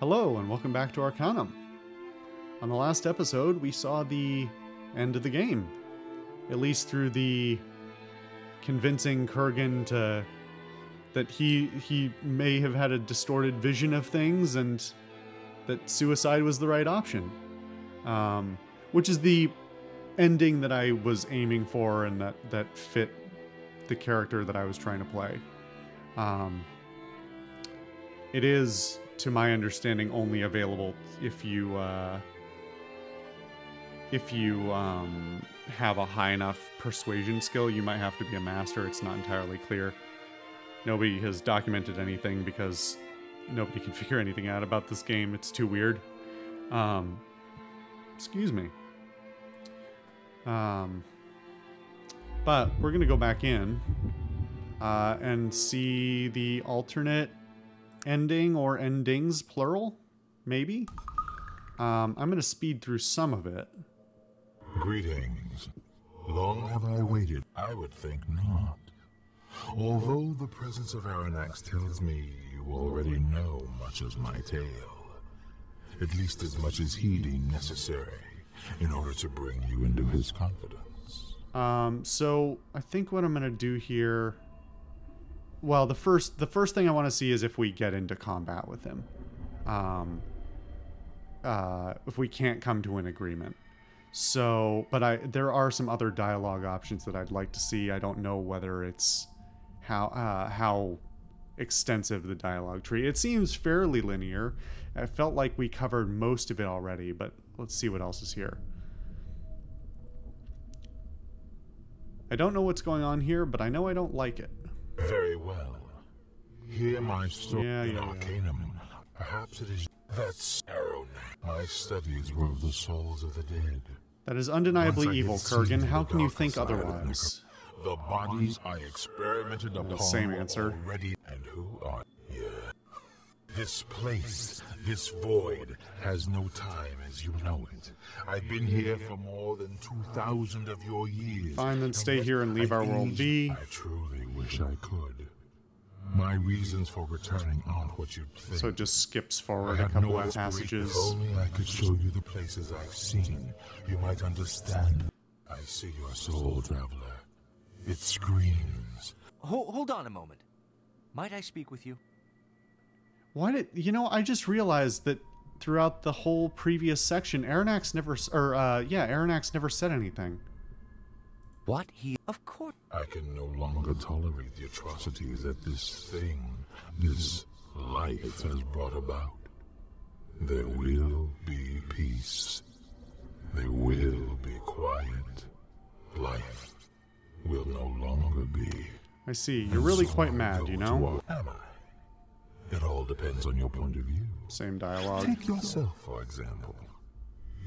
Hello and welcome back to Arcanum. On the last episode, we saw the end of the game. At least through the convincing Kurgan that he may have had a distorted vision of things and that suicide was the right option. Which is the ending that I was aiming for and that fit the character that I was trying to play. It is, to my understanding, only available if you have a high enough persuasion skill. You might have to be a master. It's not entirely clear. Nobody has documented anything because nobody can figure anything out about this game. It's too weird. Excuse me. But we're going to go back in and see the alternate ending or endings, plural, maybe? I'm going to speed through some of it. Greetings. Long have I waited? I would think not. Although the presence of Aranax tells me you already know much of my tale. At least as much as he deemed necessary in order to bring you into his confidence. So I think what I'm going to do here... Well, the first thing I want to see is if we get into combat with him. If we can't come to an agreement. So, but there are some other dialogue options that I'd like to see. I don't know whether it's how extensive the dialogue tree. It seems fairly linear. I felt like we covered most of it already, but let's see what else is here. I don't know what's going on here, but I know I don't like it. Very well. Hear my story in Arcanum. Perhaps it is that's Arrow. My studies were of the souls of the dead. That is undeniably evil, Kurgan. How can you think otherwise? The bodies I experimented upon same answer. Already, and who are here? This place, this void, has no time as you know it. I've been here for more than 2,000 of your years. Fine, then stay here and leave our world be. I truly wish I could. My reasons for returning aren't what you'd think. So it just skips forward a couple of passages. If only I could show you the places I've seen, you might understand. I see your soul, traveler. It screams. Hold on a moment. Might I speak with you? Why did... You know, I just realized that throughout the whole previous section, Aranax never... Aranax never said anything. What? Of course... I can no longer tolerate the atrocities that this thing, this life has brought about. There will be peace. There will be quiet. Life will no longer be. I see. You're really quite mad, you know? Am I? It all depends on your point of view. Same dialogue. Take yourself, for example.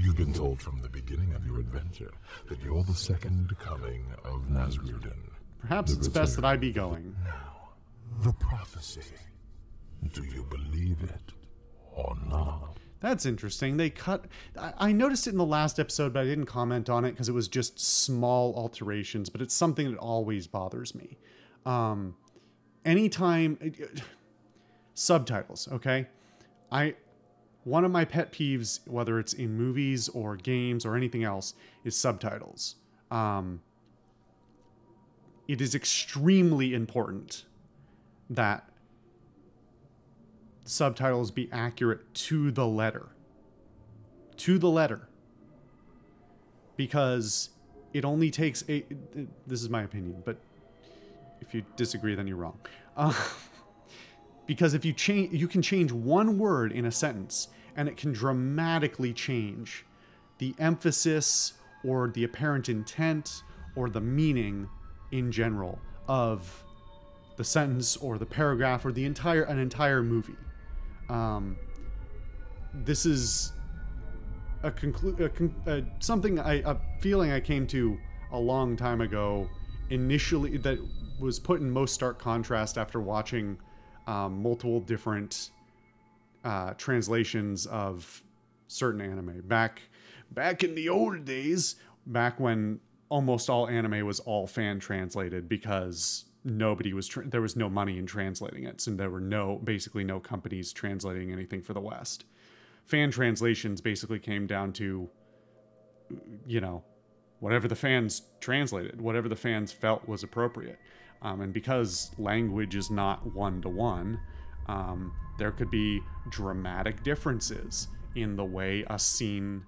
You've been told from the beginning of your adventure that you're the second coming of Nazrudan. Perhaps it's best that I be going. Now, the prophecy. Do you believe it or not? That's interesting. They cut... I noticed it in the last episode, but I didn't comment on it because it was just small alterations, but it's something that always bothers me. Anytime... Subtitles, okay? One of my pet peeves, whether it's in movies or games or anything else, is subtitles. It is extremely important that subtitles be accurate to the letter. To the letter. Because it only takes this is my opinion, but if you disagree, then you're wrong. Because if you can change one word in a sentence, and it can dramatically change the emphasis or the apparent intent or the meaning in general of the sentence or the paragraph or an entire movie. This is a feeling I came to a long time ago, initially, that was put in most stark contrast after watching multiple different translations of certain anime. Back in the old days, back when almost all anime was all fan translated because there was no money in translating it, so there were basically no companies translating anything for the West. Fan translations basically came down to, whatever the fans translated, whatever the fans felt was appropriate. And because language is not one-to-one, there could be dramatic differences in the way a scene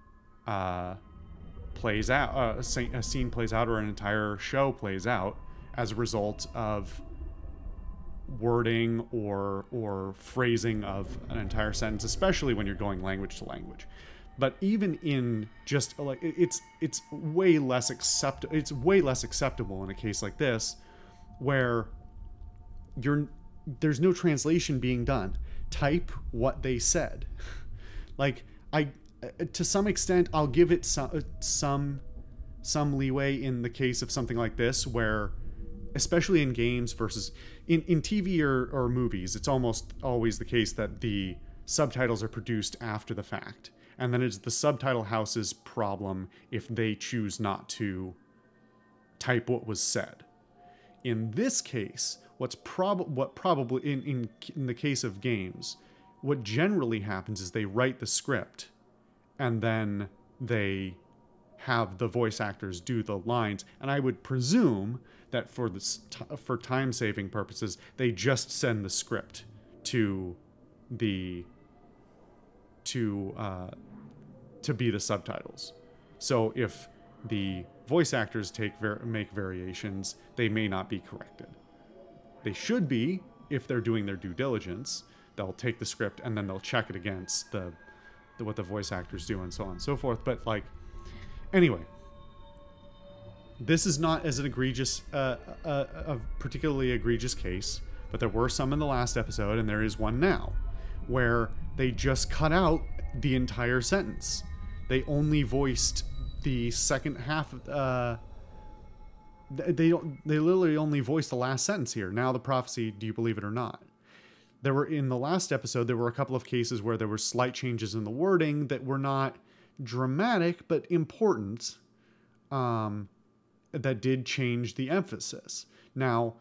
plays out, a scene plays out, or an entire show plays out as a result of wording or phrasing of an entire sentence, especially when you're going language to language. But even in just like it's way less acceptable in a case like this, where there's no translation being done. Type what they said. Like, to some extent, I'll give it some leeway in the case of something like this, where, especially in games versus in TV or movies, it's almost always the case that the subtitles are produced after the fact, and then it's the subtitle house's problem if they choose not to type what was said. In this case, what probably in the case of games, what generally happens is they write the script, and then they have the voice actors do the lines. And I would presume that for time-saving purposes, they just send the script to be the subtitles. So if the voice actors make variations, they may not be corrected. They should be, if they're doing their due diligence. They'll take the script and then they'll check it against what the voice actors do, and so on and so forth. But anyway, this is not as an egregious, a particularly egregious case, but there were some in the last episode, and there is one now, where they just cut out the entire sentence. They only voiced the second half. They literally only voiced the last sentence here. Now the prophecy, do you believe it or not? In the last episode, there were a couple of cases where there were slight changes in the wording that were not dramatic, but important, that did change the emphasis. Now,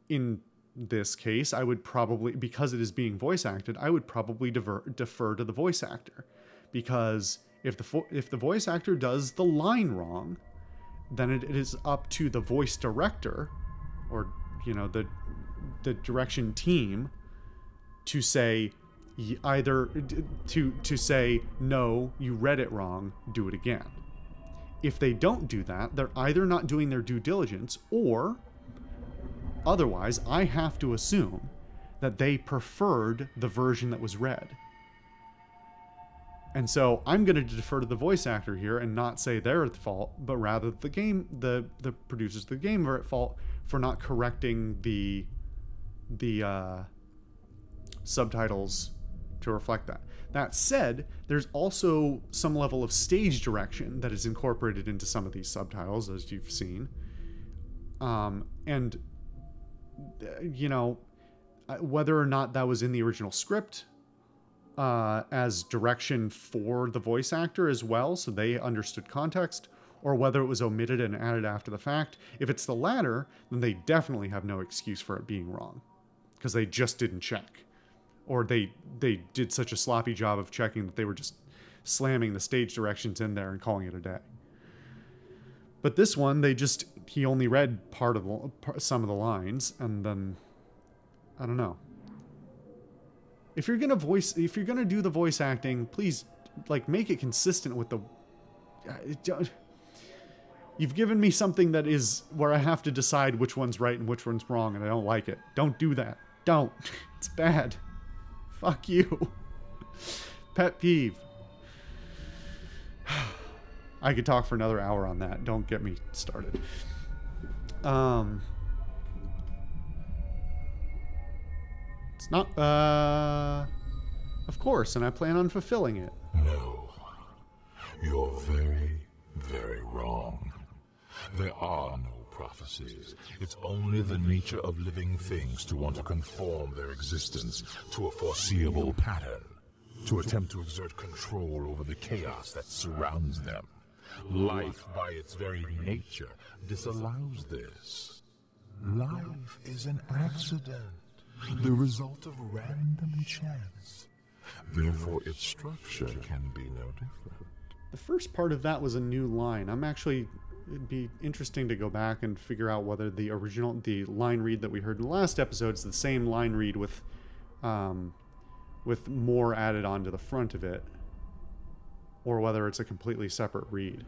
in this case, I would probably, because it is being voice acted, I would probably defer to the voice actor. Because if the voice actor does the line wrong, then it is up to the voice director, or, the direction team, to say to say, no, you read it wrong, do it again. If they don't do that, they're either not doing their due diligence, or otherwise I have to assume that they preferred the version that was read. And so I'm going to defer to the voice actor here and not say they're at fault, but rather the producers of the game are at fault for not correcting the subtitles to reflect that. That said, there's also some level of stage direction that is incorporated into some of these subtitles, as you've seen. And whether or not that was in the original script as direction for the voice actor as well, so they understood context, or whether it was omitted and added after the fact. If it's the latter, then they definitely have no excuse for it being wrong, because they just didn't check. Or they did such a sloppy job of checking that they were just slamming the stage directions in there and calling it a day. But this one, he only read some of the lines, and then, I don't know. If you're gonna do the voice acting, please, make it consistent with the. You've given me something that is where I have to decide which one's right and which one's wrong, and I don't like it. Don't do that. Don't. It's bad. Fuck you. Pet peeve. I could talk for another hour on that. Don't get me started. It's not, of course, and I plan on fulfilling it. No. You're very, very wrong. There are no prophecies. It's only the nature of living things to want to conform their existence to a foreseeable pattern, to attempt to exert control over the chaos that surrounds them. Life, by its very nature, disallows this. Life is an accident, the result of random chance. Therefore, its structure can be no different. The first part of that was a new line. It'd be interesting to go back and figure out whether the line read that we heard in the last episode is the same line read with more added onto the front of it, or whether it's a completely separate read.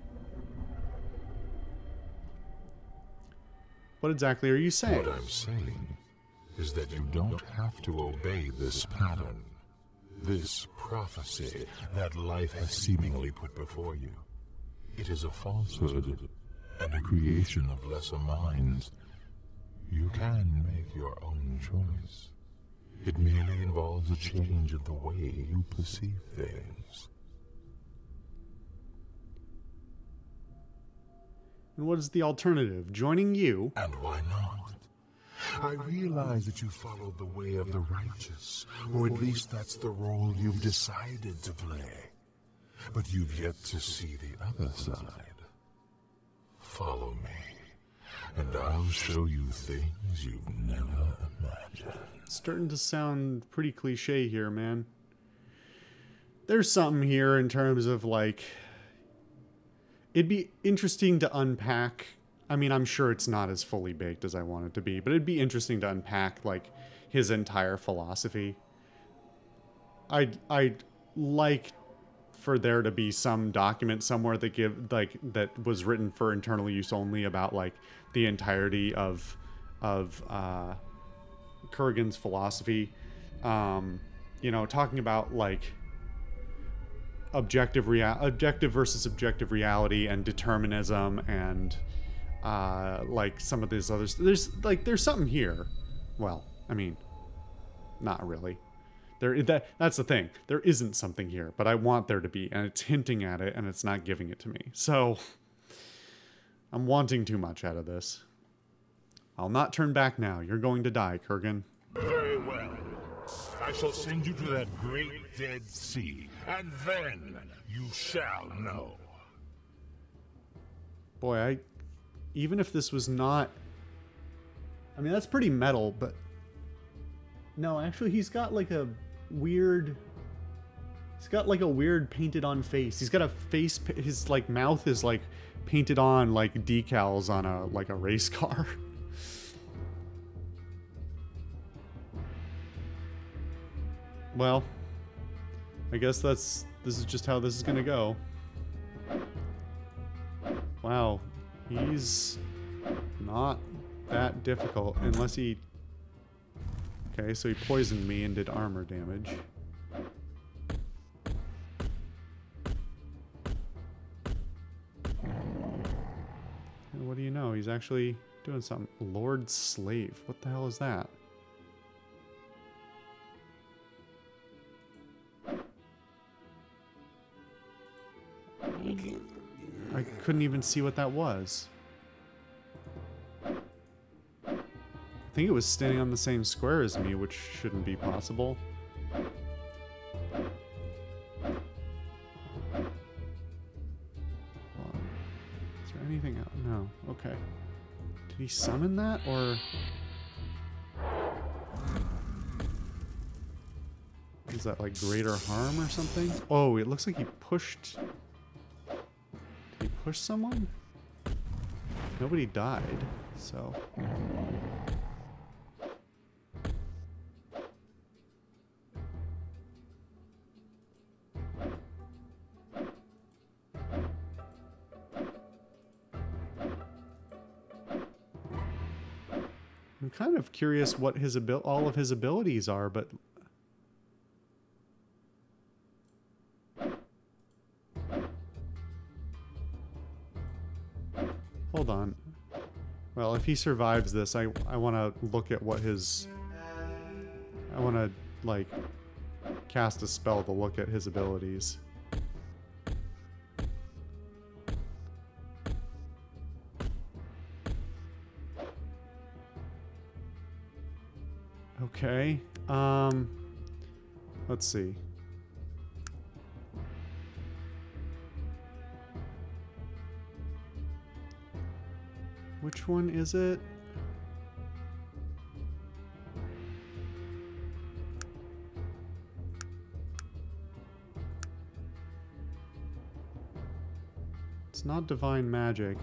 What exactly are you saying? What I'm saying is that you don't have to obey this pattern, this prophecy that life has seemingly put before you. It is a falsehood and a creation of lesser minds. You can make your own choice. It merely involves a change in the way you perceive things. And what is the alternative? Joining you? And why not? I realize that you followed the way of the righteous, or at least that's the role you've decided to play. But you've yet to see the other side. Follow me, and I'll show you things you've never imagined. It's starting to sound pretty cliche here, man. There's something here in terms of, like, it'd be interesting to unpack. I mean, I'm sure it's not as fully baked as I want it to be, but it'd be interesting to unpack, like, his entire philosophy. I'd like for there to be some document somewhere that was written for internal use only about, like, the entirety of Kurgan's philosophy. You know, talking about, like, objective versus subjective reality and determinism and like some of these others. There's something here. Well, I mean, not really. That's the thing. There isn't something here, but I want there to be, and it's hinting at it, and it's not giving it to me. So I'm wanting too much out of this. I'll not turn back now. You're going to die, Kurgan. Very well. I shall send you to that great dead sea, and then you shall know. Boy, even if this was not... I mean, that's pretty metal, but... No, actually, he's got like a weird... He's got like a weird painted on face. He's got a face... His like mouth is like painted on like decals on a race car. Well, I guess this is just how this is gonna go. Wow, he's not that difficult unless he... Okay, so he poisoned me and did armor damage. And what do you know? He's actually doing something. Lord Slave. What the hell is that? I couldn't even see what that was. I think it was standing on the same square as me, which shouldn't be possible. Is there anything else? No. Okay. Did he summon that, or... Is that like greater harm or something? Oh, it looks like he pushed... Did he push someone? Nobody died, so... I'm kind of curious what his all of his abilities are, but... Hold on. Well, if he survives this, I want to look at what his... I want to, like, cast a spell to look at his abilities. Okay. Let's see. Which one is it? It's not divine magic.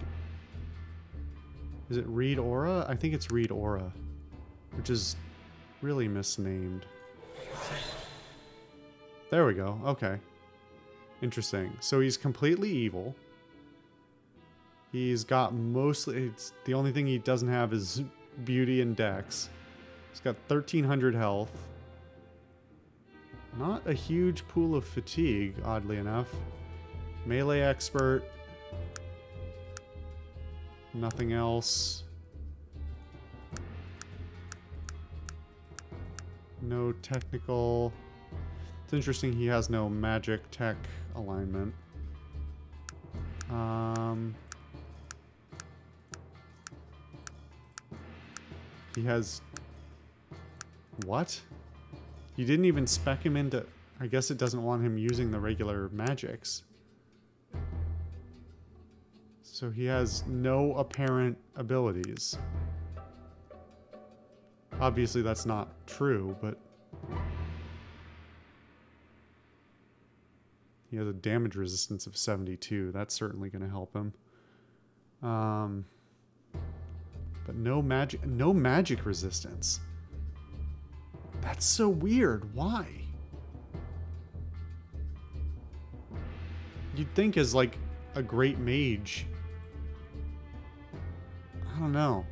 Is it read aura? I think it's read aura, which is really misnamed. There we go. Okay. Interesting. So he's completely evil. He's got mostly... It's, the only thing he doesn't have is beauty and dex. He's got 1,300 health. Not a huge pool of fatigue, oddly enough. Melee expert. Nothing else. No technical... It's interesting he has no magic tech alignment. He has... What? You didn't even spec him into... I guess it doesn't want him using the regular magics. So he has no apparent abilities. Obviously that's not true, but... He has a damage resistance of 72. That's certainly going to help him. But no magic resistance. That's so weird. Why? You'd think as like a great mage. I don't know.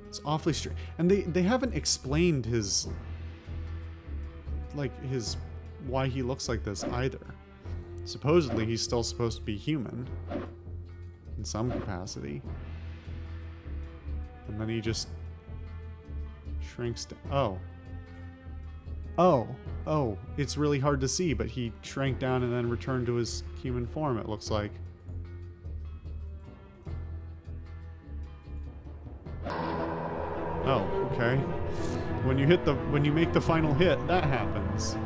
It's awfully strange. And they haven't explained his... Like his... Why he looks like this either. Supposedly he's still supposed to be human. In some capacity. And then he just... shrinks down. Oh. Oh, it's really hard to see, but he shrank down and then returned to his human form, it looks like. Oh, okay. When you make the final hit, that happens.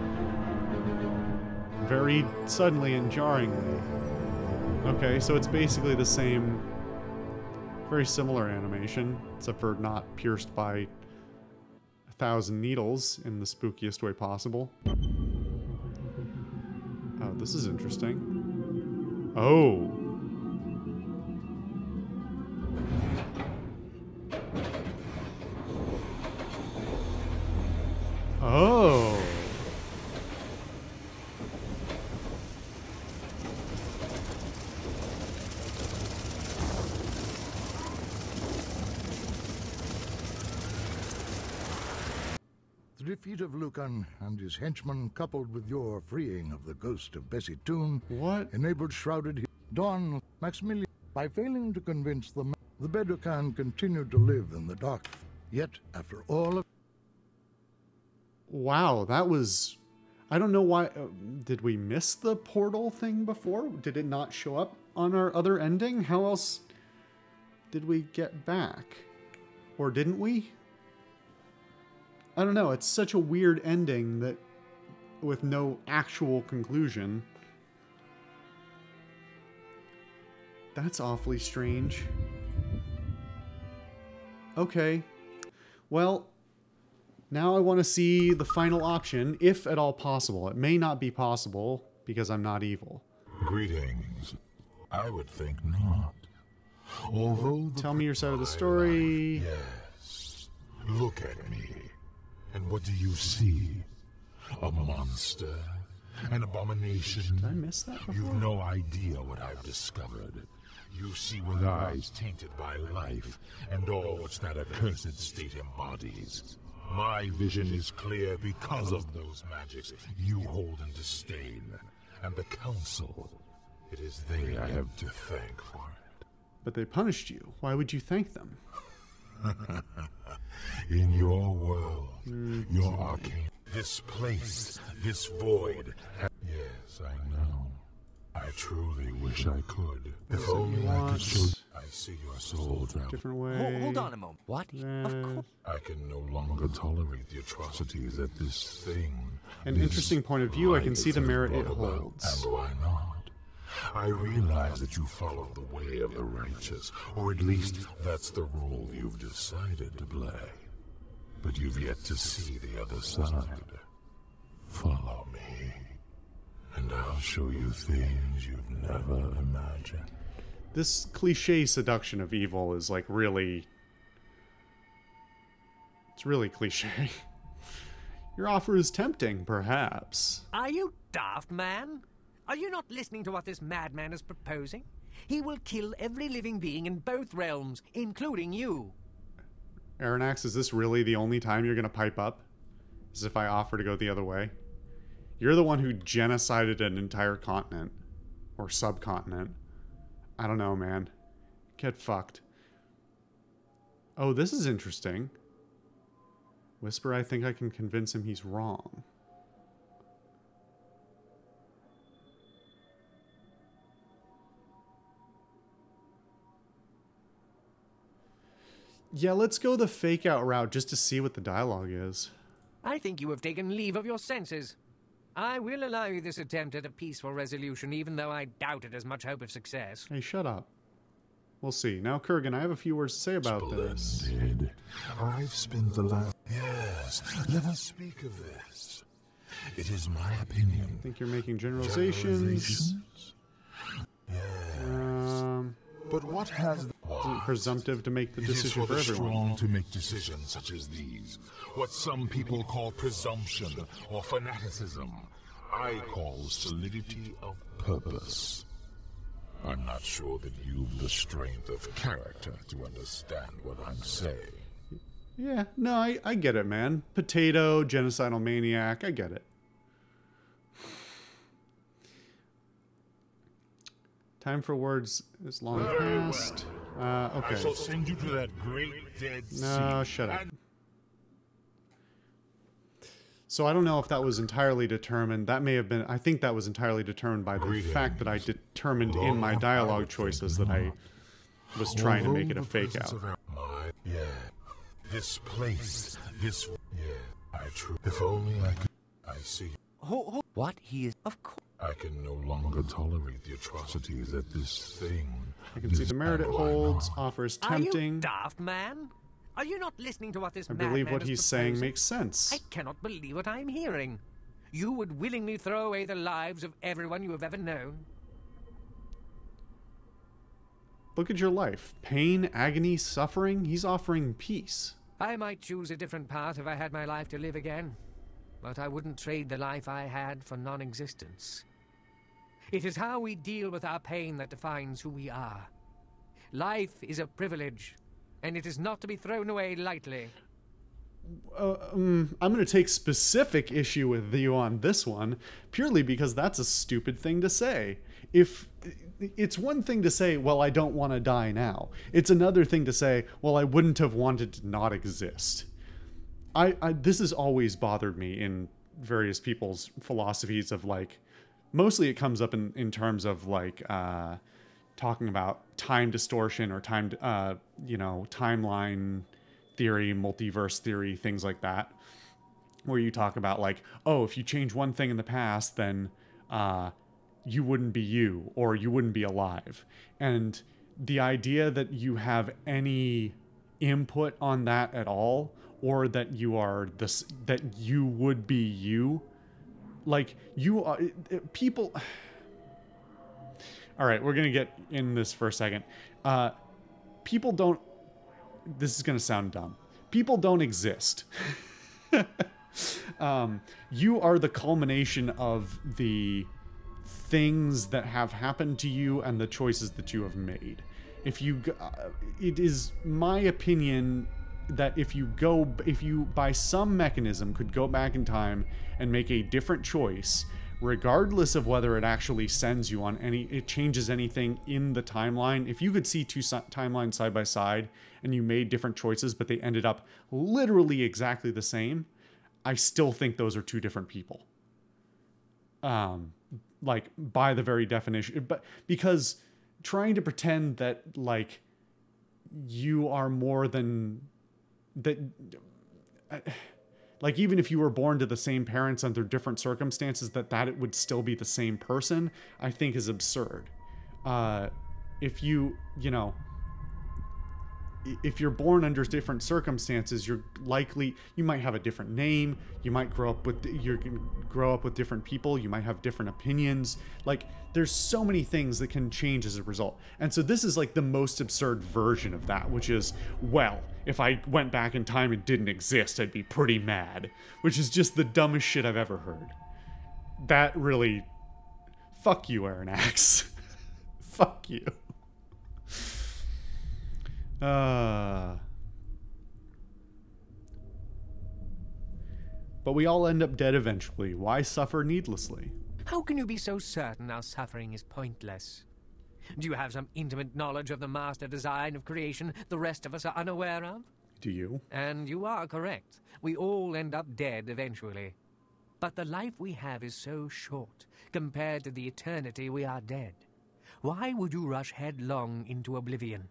Very suddenly and jarringly. Okay, so it's basically the same, very similar animation, except for not pierced by 1,000 needles in the spookiest way possible. Oh, this is interesting. Oh. Oh. The defeat of Lucan and his henchmen, coupled with your freeing of the ghost of Bessie Toon, enabled Shrouded Don Maximilian. By failing to convince the Bedokan continued to live in the dark. Yet, after all of... Wow, that was... I don't know why... did we miss the portal thing before? Did it not show up on our other ending? How else did we get back? Or didn't we? I don't know, it's such a weird ending that with no actual conclusion. That's awfully strange. Okay. Well, now I want to see the final option, if at all possible. It may not be possible, because I'm not evil. Greetings. I would think not. Although tell me your side of the story. Yes. Look at me. And what do you see? A monster? An abomination? Did I miss that before? You've no idea what I've discovered. You see with eyes tainted by life, and all which that accursed state embodies. My vision is clear because of those magics you hold in disdain. And the Council, it is they I have to thank for it. But they punished you. Why would you thank them? In your world, your arcane, this place, this void. Yes, I know. I truly wish I could. If only I could show. I see your soul travel. Different way. Hold on a moment. What? Of course. I can no longer tolerate the atrocities that this thing. An interesting point of view. I can see the merit it holds. And why not? I realize that you follow the way of the righteous, or at least that's the role you've decided to play. But you've yet to see the other side. Follow me, and I'll show you things you've never imagined. This cliche seduction of evil is like really... It's really cliche. Your offer is tempting, perhaps. Are you daft, man? Are you not listening to what this madman is proposing? He will kill every living being in both realms, including you. Aranax, is this really the only time you're going to pipe up? As if I offer to go the other way? You're the one who genocided an entire continent. Or subcontinent. I don't know, man. Get fucked. Oh, this is interesting. Whisper, I think I can convince him he's wrong. Yeah, let's go the fake out route just to see what the dialogue is. I think you have taken leave of your senses. I will allow you this attempt at a peaceful resolution, even though I doubt it has much hope of success. Hey, shut up. We'll see. Now, Kurgan, I have a few words to say about this. Splendid. I've spent the last... Yes, let us speak of this. It is my opinion. I think you're making generalizations. Yes. But what has... Isn't presumptive to make the decision for the everyone. strong to make decisions such as these. What some people call presumption or fanaticism, I call solidity of purpose. I'm not sure that you've the strength of character to understand what I'm saying. Yeah, no, I get it, man. Potato, genocidal maniac, I get it. Time for words is long past. Okay. I shall send you to that great dead sea. No, shut up. So I don't know if that was entirely determined. That may have been... I think that was entirely determined by the fact that I determined in my dialogue choices that I was trying to make it a fake out. Yeah. This place. This... Yeah. If only I could... I see. What? He is... Of course. I can no longer tolerate the atrocities that this thing... I can see the merit it holds, offers Are you tempting. daft, man? Are you not listening to what this I madman believe what is he's saying proposing? makes sense. I cannot believe what I'm hearing. You would willingly throw away the lives of everyone you have ever known? Look at your life. Pain, agony, suffering. He's offering peace. I might choose a different path if I had my life to live again. But I wouldn't trade the life I had for non-existence. It is how we deal with our pain that defines who we are. Life is a privilege, and it is not to be thrown away lightly. I'm going to take specific issue with you on this one, purely because that's a stupid thing to say. If it's one thing to say, well, I don't want to die now. It's another thing to say, well, I wouldn't have wanted to not exist. This has always bothered me in various people's philosophies of like, mostly it comes up in terms of like talking about time distortion or timeline theory, multiverse theory, things like that, where you talk about like, oh, if you change one thing in the past, then you wouldn't be you, or you wouldn't be alive. And the idea that you have any input on that at all, or that you are this, that you would be you, like you are people. All right, we're gonna get in this for a second. People don't. This is gonna sound dumb. People don't exist. You are the culmination of the things that have happened to you and the choices that you have made. If you, it is my opinion that if you by some mechanism could go back in time and make a different choice, regardless of whether it actually sends you on it changes anything in the timeline. If you could see two timelines side by side and you made different choices, but they ended up literally exactly the same, I still think those are two different people. Like by the very definition, but because trying to pretend that like you are more than that, like even if you were born to the same parents under different circumstances, that it would still be the same person, I think is absurd. If you know, if you're born under different circumstances, you might have a different name, you might grow up with different people, you might have different opinions. Like, there's so many things that can change as a result. And so this is like the most absurd version of that, which is, well, if I went back in time and didn't exist, I'd be pretty mad, which is just the dumbest shit I've ever heard. That really, fuck you, Aranax. Fuck you. But we all end up dead eventually. Why suffer needlessly? How can you be so certain our suffering is pointless? Do you have some intimate knowledge of the master design of creation the rest of us are unaware of? Do you? And you are correct. We all end up dead eventually. But the life we have is so short compared to the eternity we are dead. Why would you rush headlong into oblivion?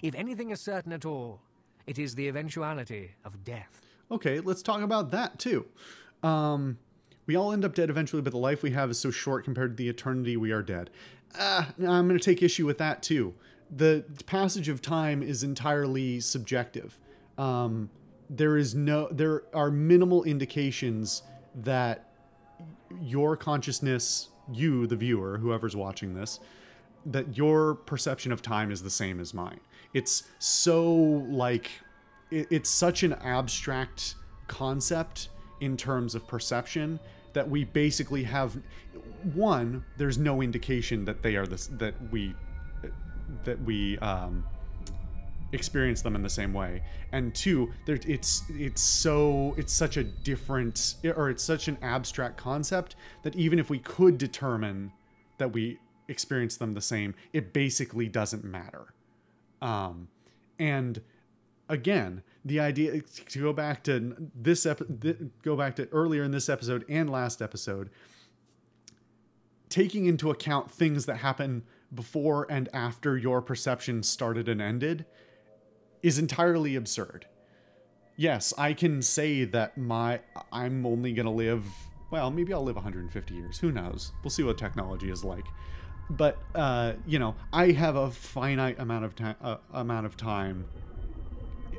If anything is certain at all, it is the eventuality of death. Okay, let's talk about that too. We all end up dead eventually, but the life we have is so short compared to the eternity we are dead. I'm going to take issue with that too. The passage of time is entirely subjective. There are minimal indications that your consciousness, you, the viewer, whoever's watching this, that your perception of time is the same as mine. It's so, like, it's such an abstract concept in terms of perception that we basically have, one, there's no indication that they are this, that we experience them in the same way, and two, it's such a different, or it's such an abstract concept that even if we could determine that we experience them the same, it basically doesn't matter. And again, the idea, to go back to earlier in this episode and last episode, taking into account things that happen before and after your perception started and ended is entirely absurd. Yes, I can say that I'm only going to live, well, maybe I'll live 150 years. Who knows? We'll see what technology is like. But, I have a finite amount of time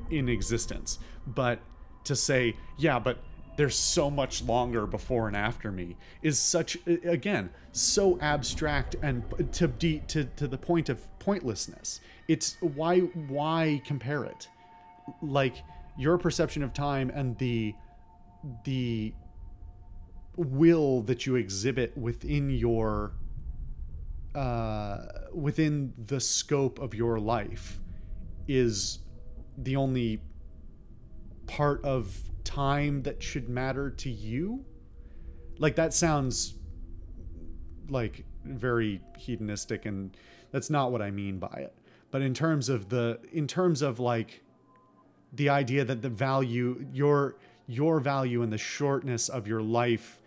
in existence. But to say, yeah, but there's so much longer before and after me is such, again, so abstract and to the point of pointlessness. It's why compare it? Like, your perception of time and the will that you exhibit within your within the scope of your life is the only part of time that should matter to you. Like, that sounds like very hedonistic, and that's not what I mean by it. But in terms of like the idea that the value, your value in the shortness of your life,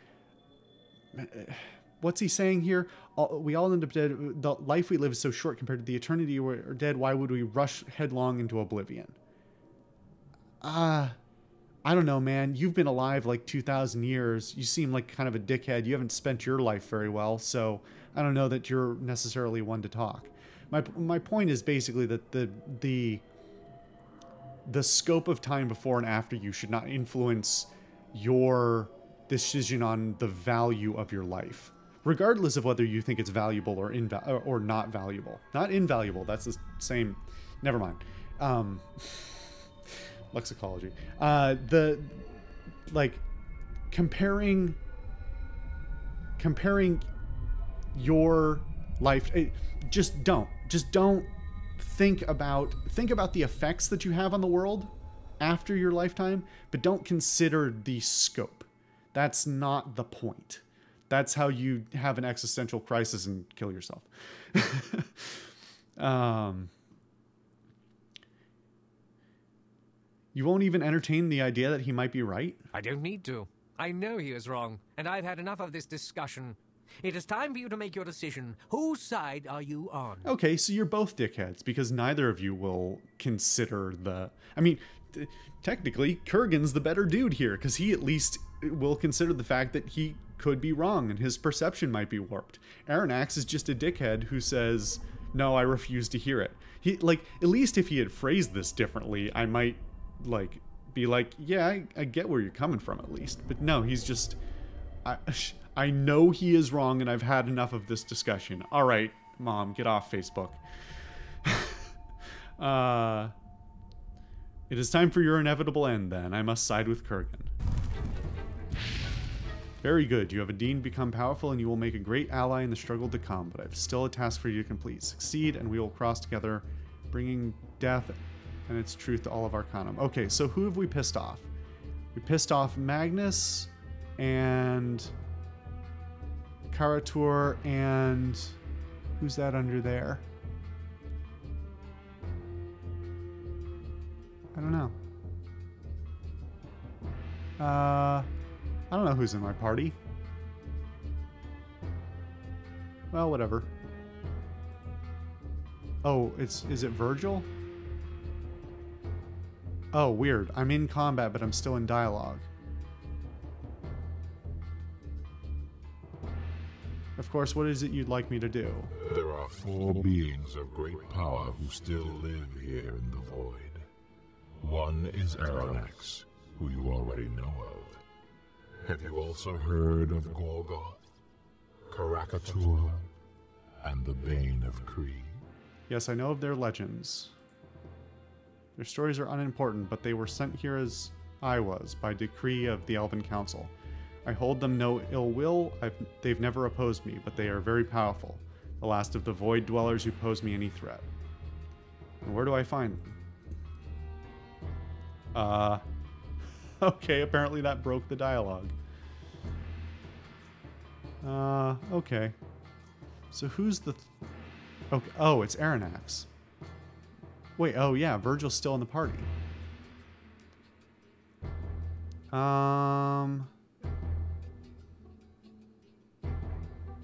what's he saying here? We all end up dead. The life we live is so short compared to the eternity we're dead. Why would we rush headlong into oblivion? I don't know, man. You've been alive like 2,000 years. You seem like kind of a dickhead. You haven't spent your life very well, so I don't know that you're necessarily one to talk. My point is basically that the scope of time before and after you should not influence your decision on the value of your life, regardless of whether you think it's valuable or or not valuable. Not invaluable. That's the same. Never mind. Lexicology. Comparing your life. Just don't think about the effects that you have on the world after your lifetime, but don't consider the scope. That's not the point. That's how you have an existential crisis and kill yourself. You won't even entertain the idea that he might be right? I don't need to. I know he is wrong, and I've had enough of this discussion. It is time for you to make your decision. Whose side are you on? Okay, so you're both dickheads, because neither of you will consider the... I mean, technically, Kurgan's the better dude here, because he at least will consider the fact that he could be wrong, and his perception might be warped. Aranax is just a dickhead who says, No, I refuse to hear it. He, like, at least if he had phrased this differently, I might, like, be like, yeah, I get where you're coming from at least. But no, he's just, I know he is wrong and I've had enough of this discussion. All right, Mom, get off Facebook. It is time for your inevitable end, then. I must side with Kurgan. Very good. You have indeed become powerful, and you will make a great ally in the struggle to come, but I have still a task for you to complete. Succeed, and we will cross together, bringing death and its truth to all of Arcanum. Okay, so who have we pissed off? We pissed off Magnus, and Karatur, and who's that under there? I don't know. I don't know who's in my party. Well, whatever. Oh, is it Virgil? Oh, weird. I'm in combat, but I'm still in dialogue. Of course, what is it you'd like me to do? There are 4 beings of great power who still live here in the void. One is Aranax, who you already know of. Have you also heard of Gorgoth, Karakatur, and the Bane of Kree? Yes, I know of their legends. Their stories are unimportant, but they were sent here as I was, by decree of the Elven Council. I hold them no ill will. They've never opposed me, but they are very powerful. The last of the Void Dwellers who pose me any threat. And where do I find them? Okay, apparently that broke the dialogue. Okay. So who's the... Okay. Oh, it's Aranax. Wait, oh yeah, Virgil's still in the party.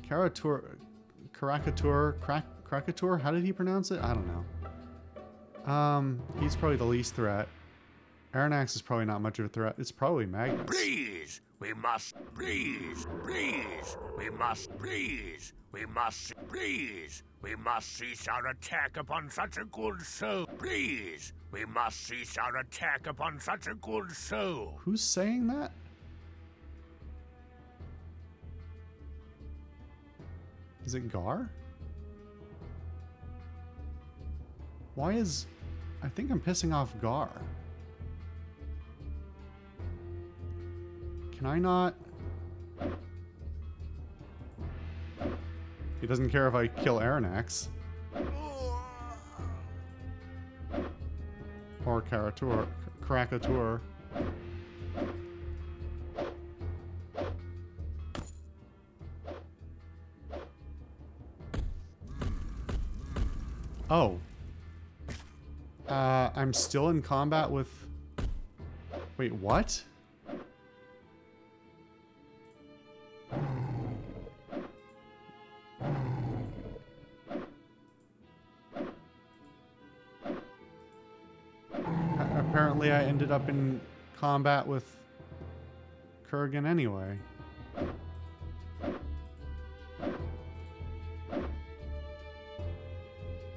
Krakatur, how did he pronounce it? I don't know. He's probably the least threat. Aranax is probably not much of a threat. It's probably Magnus. Please, we must, please, we must cease our attack upon such a good soul. Please, we must cease our attack upon such a good soul. Who's saying that? Is it Gar? Why is... I think I'm pissing off Gar. Can I not... He doesn't care if I kill Aranax. Or Krakatur. Oh. I'm still in combat with... Wait, what? Apparently I ended up in combat with Kurgan anyway.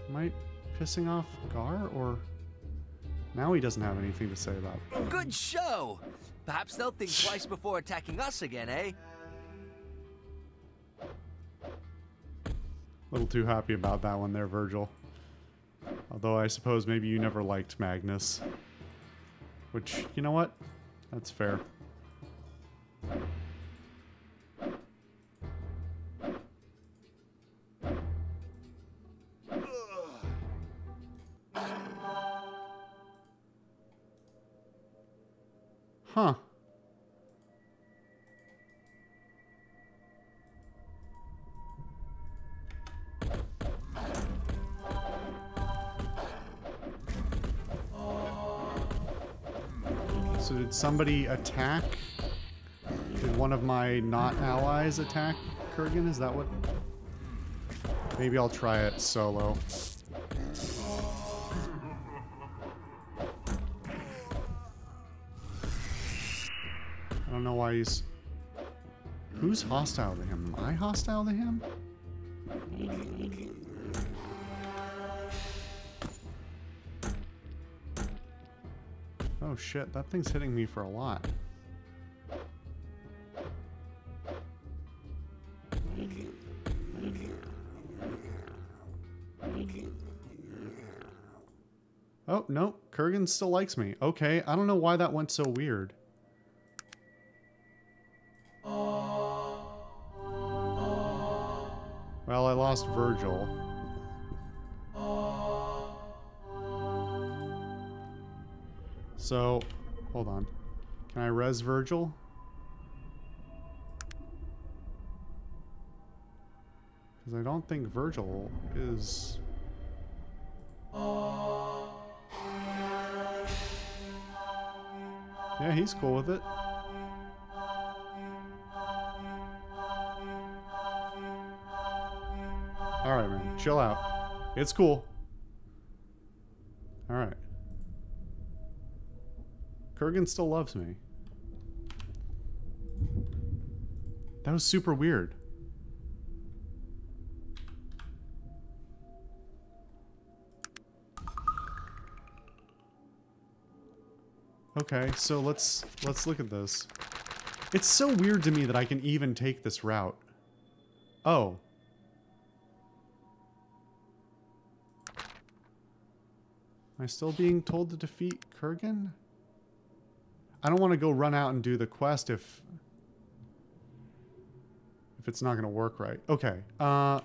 Am I pissing off Gar, or... Now he doesn't have anything to say about it. Good show! Perhaps they'll think twice before attacking us again, eh? A little too happy about that one there, Virgil. Although I suppose maybe you never liked Magnus. Which, you know what? That's fair. Huh. So did somebody attack? Did one of my not allies attack Kurgan? Is that what? Maybe I'll try it solo. I don't know why he's... Who's hostile to him? Am I hostile to him? Oh shit, that thing's hitting me for a lot. Oh, no. Kurgan still likes me. Okay, I don't know why that went so weird. Well, I lost Virgil. So, hold on. Can I res Virgil? Because I don't think Virgil is... Yeah, he's cool with it. Alright, man. Chill out. It's cool. Alright. Kurgan still loves me. That was super weird. Okay, so let's look at this. It's so weird to me that I can even take this route. Oh. Am I still being told to defeat Kurgan? I don't want to go run out and do the quest if it's not going to work right. Okay. What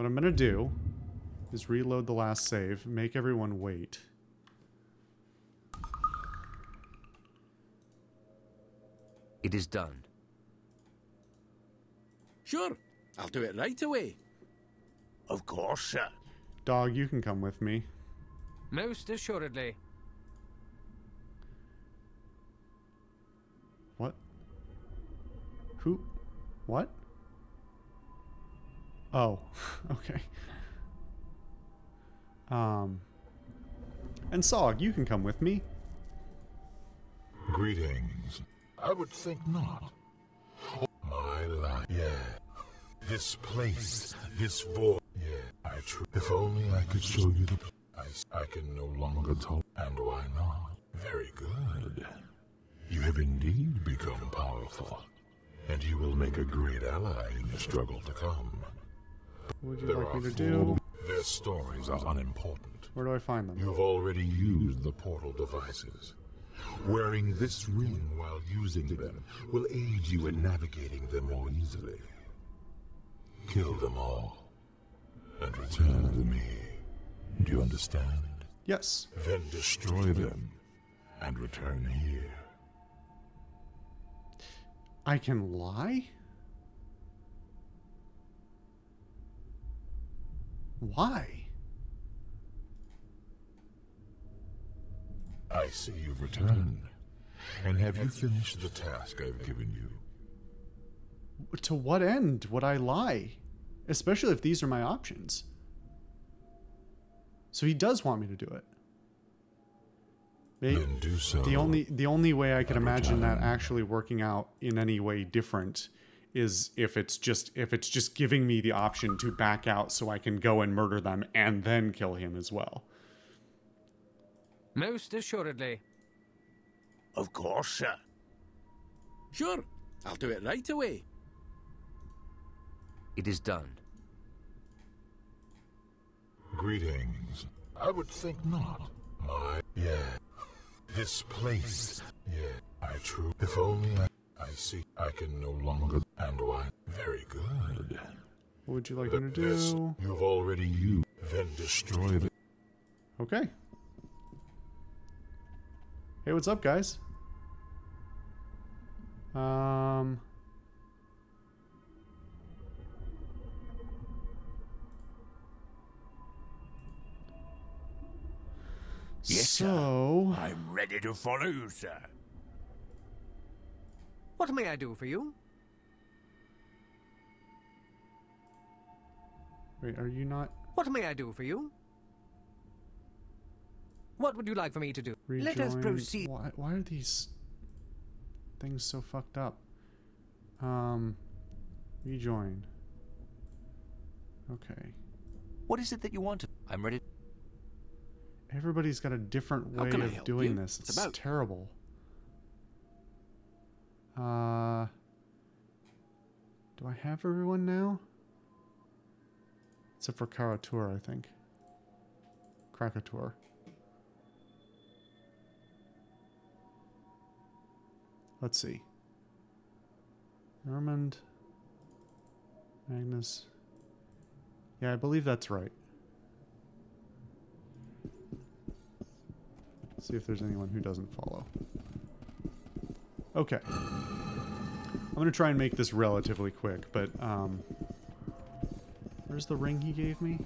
I'm going to do is reload the last save, make everyone wait. It is done. Sure, I'll do it right away. Of course, sir. Dog, you can come with me. Most assuredly. What? Who? What? Oh, okay. And Sog, you can come with me. Greetings. I would think not. My life. Yeah. This place. This void. Yeah. If only I could show you the place. I can no longer tell. And why not? Very good. You have indeed become powerful. And you will make a great ally in the struggle to come. What would you like me to do? Their stories are unimportant. Where do I find them? You've already used the portal devices. Wearing this ring while using them will aid you in navigating them more easily. Kill them all and return to me. Do you understand? Yes. Then destroy them and return here. I can lie? Why? I see you've returned. And have you finished the task I've given you? To what end would I lie? Especially if these are my options. So he does want me to do it. Then do so. The only way I could imagine that actually working out in any way different is if it's just giving me the option to back out so I can go and murder them and then kill him as well. Most assuredly. Of course, sir. Sure, I'll do it right away. It is done. Greetings. I would think not. Yeah. This place. Yeah, if only I see. I can no longer. And why? Very good. What would you like me to do? You've already used. Then destroy them. Okay. Hey, what's up, guys? Yes, so... sir. I'm ready to follow you, sir. What may I do for you? Wait, are you not... What may I do for you? What would you like for me to do? Rejoin? Let us proceed. Why are these things so fucked up? Rejoin. Okay. What is it that you want? I'm ready. Everybody's got a different way of doing this. It's terrible. Do I have everyone now? Except for Karatur, I think. Krakatur. Let's see. Normand. Magnus. Yeah, I believe that's right. See if there's anyone who doesn't follow. Okay. I'm gonna try and make this relatively quick, but where's the ring he gave me?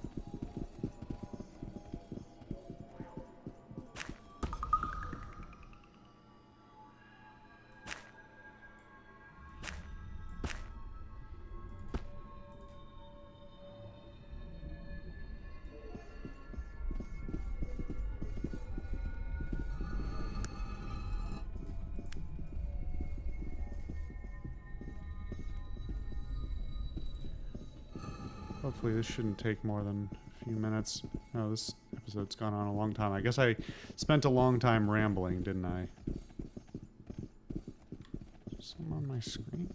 Hopefully this shouldn't take more than a few minutes. Oh, this episode's gone on a long time. I guess I spent a long time rambling, didn't I? Is something on my screen?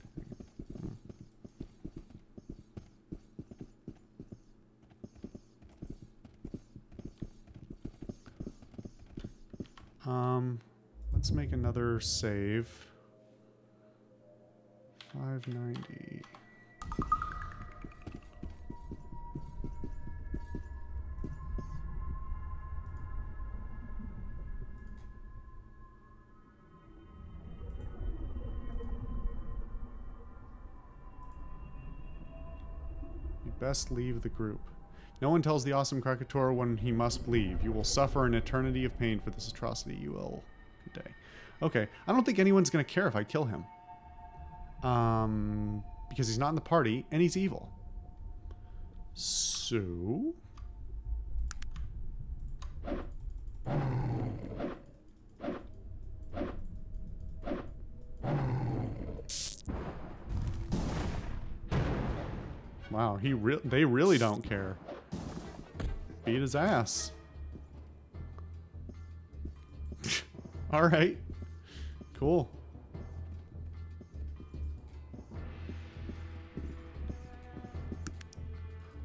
Let's make another save. 590. Best leave the group. No one tells the awesome Krakator when he must leave. You will suffer an eternity of pain for this atrocity. You will. Good day. Okay. I don't think anyone's going to care if I kill him. Because he's not in the party, and he's evil. So... Wow, they really don't care. Beat his ass. Alright. Cool.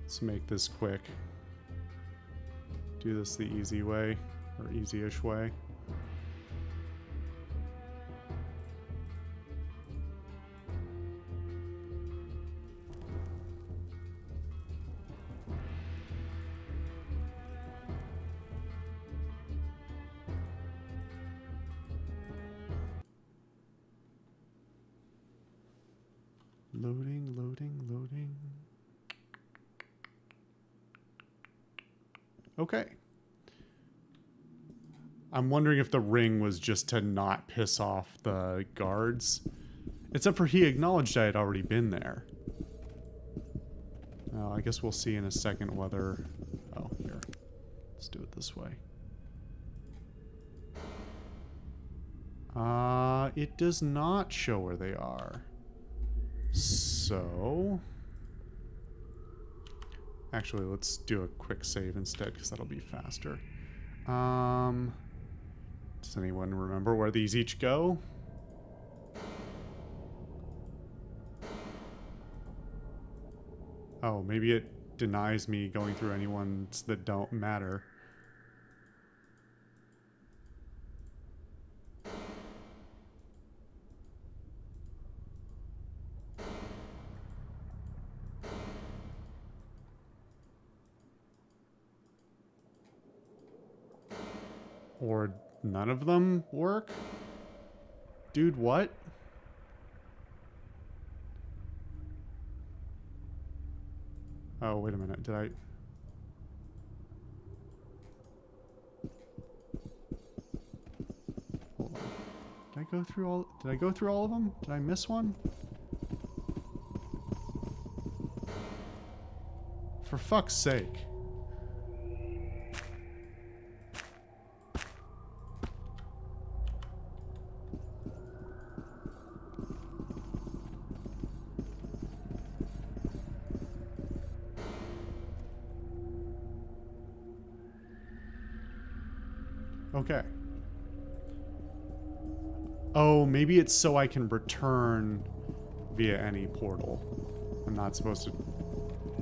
Let's make this quick. Do this the easy way, or easy-ish way. Loading, loading, loading. Okay. I'm wondering if the ring was just to not piss off the guards. Except for he acknowledged I had already been there. I guess we'll see in a second whether... Oh, here. Let's do it this way. It does not show where they are. So... Actually, let's do a quick save instead, because that'll be faster. Does anyone remember where these each go? Oh, maybe it denies me going through any ones that don't matter. Or none of them work? Dude, what? Oh, wait a minute. Did I... Hold on. Did I go through all... Did I go through all of them? Did I miss one? For fuck's sake. Okay. Oh, maybe it's so I can return via any portal. I'm not supposed to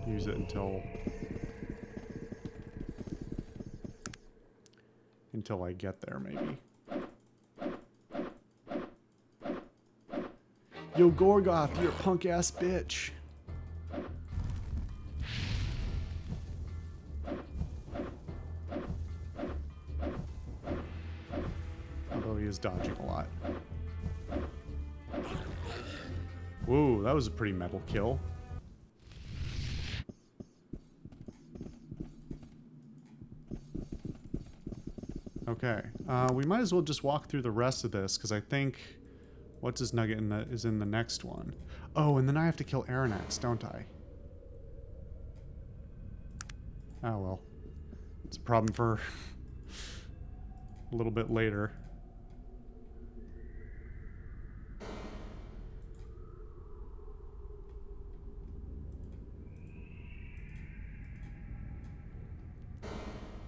use it until I get there, maybe. Yo, Gorgoth, you're a punk-ass bitch. Although he is dodging a lot. Whoa, that was a pretty metal kill. Okay, we might as well just walk through the rest of this, because I think what's his nugget is in the next one. Oh, and then I have to kill Aranax, don't I? Oh well. It's a problem for a little bit later.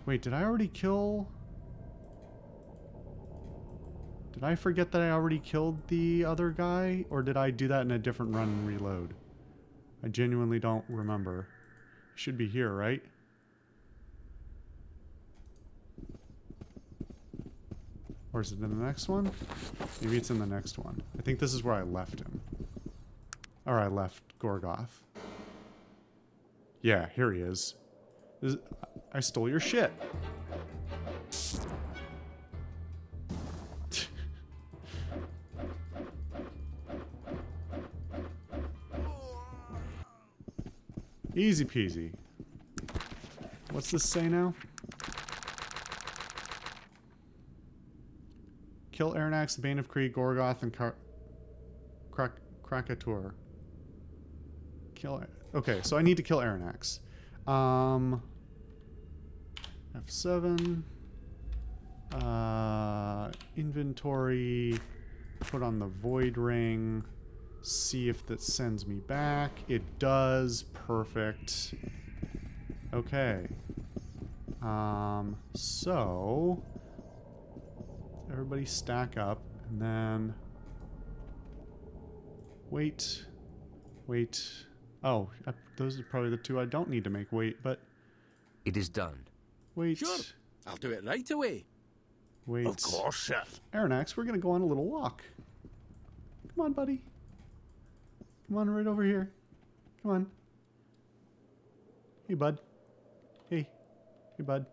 Wait, did I already kill... Did I forget that I already killed the other guy? Or did I do that in a different run and reload? I genuinely don't remember. It should be here, right? Or is it in the next one? Maybe it's in the next one. I think this is where I left him. Or I left Gorgoth. Yeah, here he is. I stole your shit. Easy peasy. What's this say now? Kill Aranax, the Bane of Krieg, Gorgoth, and Krakator. Kill... Okay, so I need to kill Aranax. F7. Inventory. Put on the Void Ring. See if that sends me back. It does. Perfect. Okay. So... Everybody stack up, and then... Wait. Wait. Oh, those are probably the two I don't need to make wait, but... It is done. Wait. Sure, I'll do it right away. Wait. Of course, sir. Aranax, we're gonna go on a little walk. Come on, buddy. Come on, right over here. Come on. Hey, bud. Hey. Hey, bud.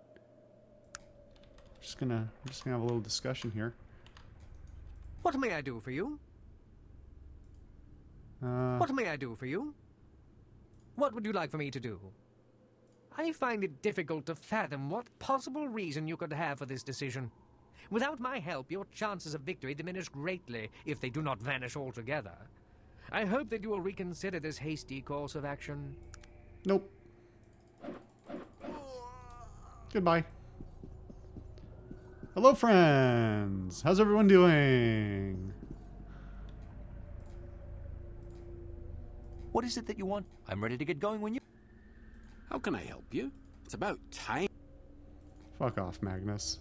We're just gonna have a little discussion here. What may I do for you? What may I do for you? What would you like for me to do? I find it difficult to fathom what possible reason you could have for this decision. Without my help, your chances of victory diminish greatly, if they do not vanish altogether. I hope that you will reconsider this hasty course of action. Nope. Goodbye. Hello, friends! How's everyone doing? What is it that you want? I'm ready to get going when you... How can I help you? It's about time. Fuck off, Magnus.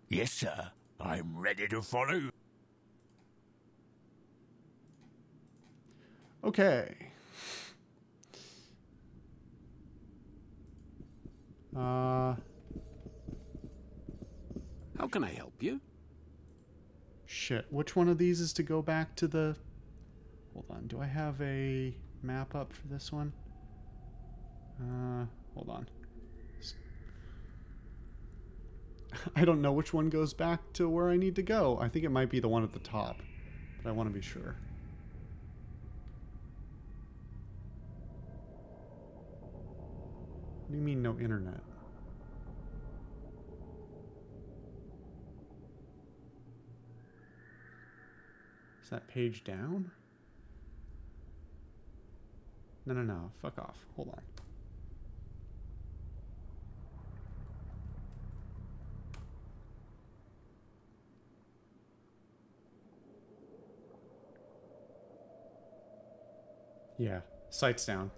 Yes, sir. I'm ready to follow. Okay. How can I help you? Shit. Which one of these is to go back to the... Hold on. Do I have a map up for this one? Hold on. I don't know which one goes back to where I need to go. I think it might be the one at the top, but I want to be sure. What do you mean no internet? Is that page down? No. Fuck off. Hold on. Yeah, sight's down.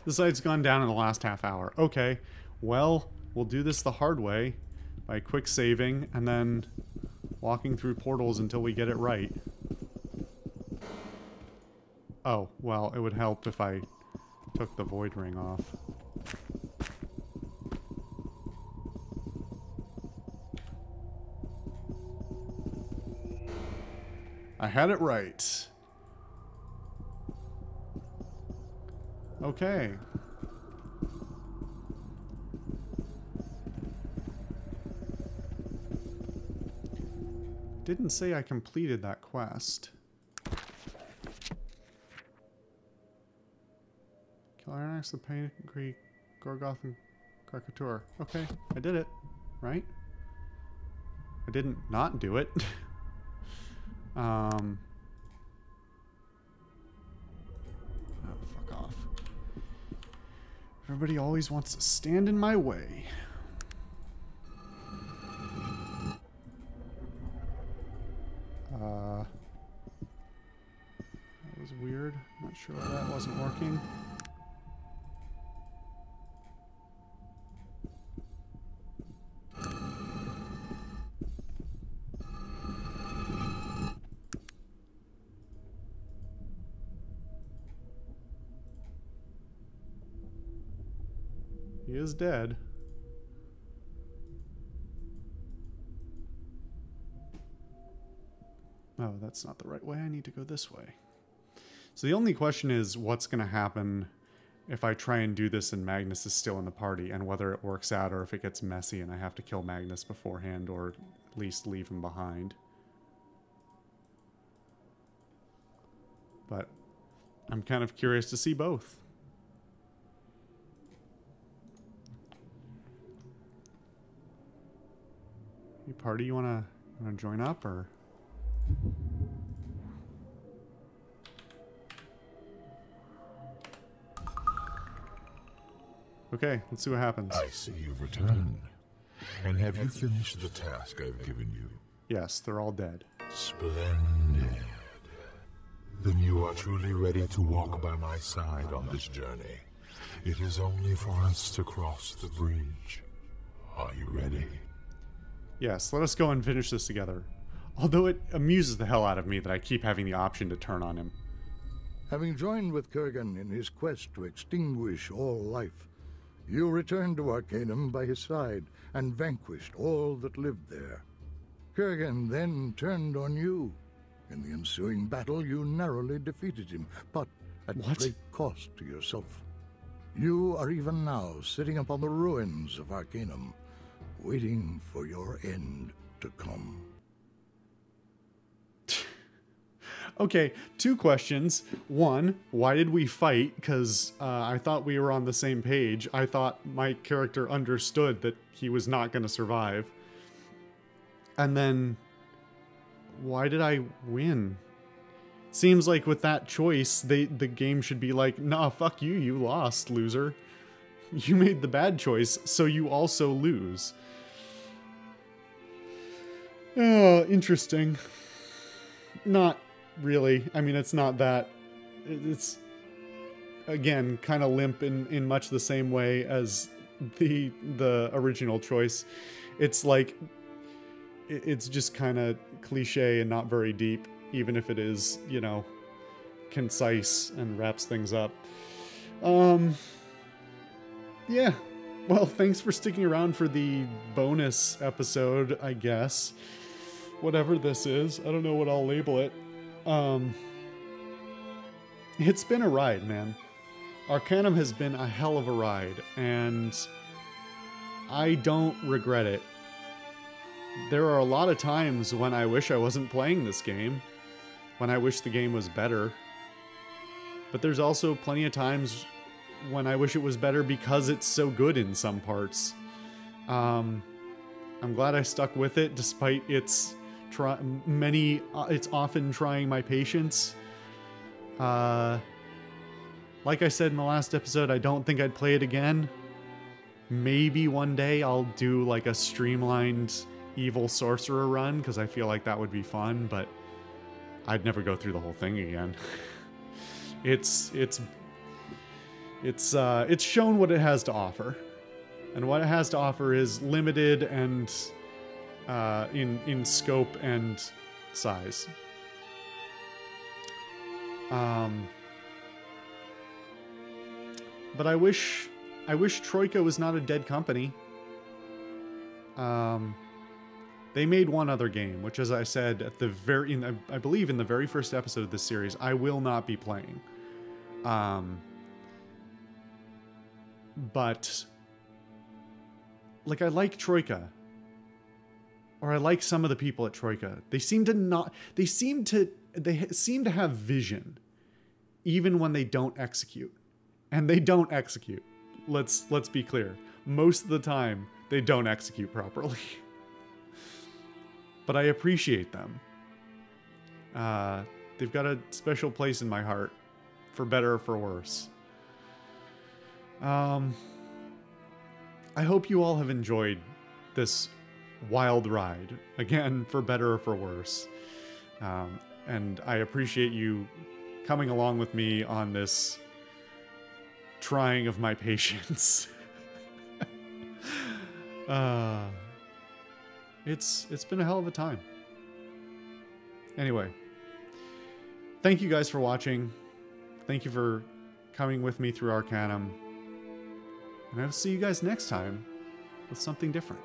The sight's gone down in the last half hour. Okay, well, we'll do this the hard way by quick saving and then walking through portals until we get it right. Oh, well, it would help if I took the void ring off. I had it right. Okay. Didn't say I completed that quest. Kill Arcanum, the Pain Greek, Gorgoth, and Carcateur. Okay, I did it. Right? I didn't not do it. Oh, fuck off. Everybody always wants to stand in my way. That was weird. Not sure why that wasn't working. He is dead. Oh, that's not the right way. I need to go this way. So the only question is what's going to happen if I try and do this and Magnus is still in the party, and whether it works out or if it gets messy and I have to kill Magnus beforehand or at least leave him behind. But I'm kind of curious to see both. Hey, party, you wanna join up or? Okay, let's see what happens. I see you've returned. And have you finished the task I've given you? Yes, they're all dead. Splendid. Then you are truly ready to walk by my side on this journey. It is only for us to cross the bridge. Are you ready? Yes, let us go and finish this together. Although it amuses the hell out of me that I keep having the option to turn on him. Having joined with Kurgan in his quest to extinguish all life, you returned to Arcanum by his side and vanquished all that lived there. Kurgan then turned on you. In the ensuing battle, you narrowly defeated him, but at great cost to yourself. You are even now sitting upon the ruins of Arcanum, waiting for your end to come. Okay, two questions. One, why did we fight? Because I thought we were on the same page. I thought my character understood that he was not going to survive. And then, why did I win? Seems like with that choice, the game should be like, nah, fuck you, you lost, loser. You made the bad choice, so you also lose. Oh, interesting. Not really. I mean, it's not that. It's, again, kind of limp in much the same way as the original choice. It's like, it's just kind of cliche and not very deep, even if it is, you know, concise and wraps things up. Yeah. Well, thanks for sticking around for the bonus episode, I guess. Whatever this is. I don't know what I'll label it. It's been a ride, man. Arcanum has been a hell of a ride, and I don't regret it. There are a lot of times when I wish I wasn't playing this game, when I wish the game was better. But there's also plenty of times when I wish it was better because it's so good in some parts. I'm glad I stuck with it despite its it's often trying my patience. Like I said in the last episode, I don't think I'd play it again. Maybe one day I'll do like a streamlined evil sorcerer run, because I feel like that would be fun, but I'd never go through the whole thing again. It's shown what it has to offer, and what it has to offer is limited and in scope and size. But I wish Troika was not a dead company. They made one other game, which, as I said at the I believe in the very first episode of this series, I will not be playing. But like, I like Troika, or I like some of the people at Troika. They seem to have vision, even when they don't execute. And they don't execute. Let's be clear. Most of the time, they don't execute properly. But I appreciate them. They've got a special place in my heart, for better or for worse. I hope you all have enjoyed this wild ride. Again, for better or for worse. And I appreciate you coming along with me on this trying of my patience. It's been a hell of a time. Anyway, thank you guys for watching. Thank you for coming with me through Arcanum. And I'll see you guys next time with something different.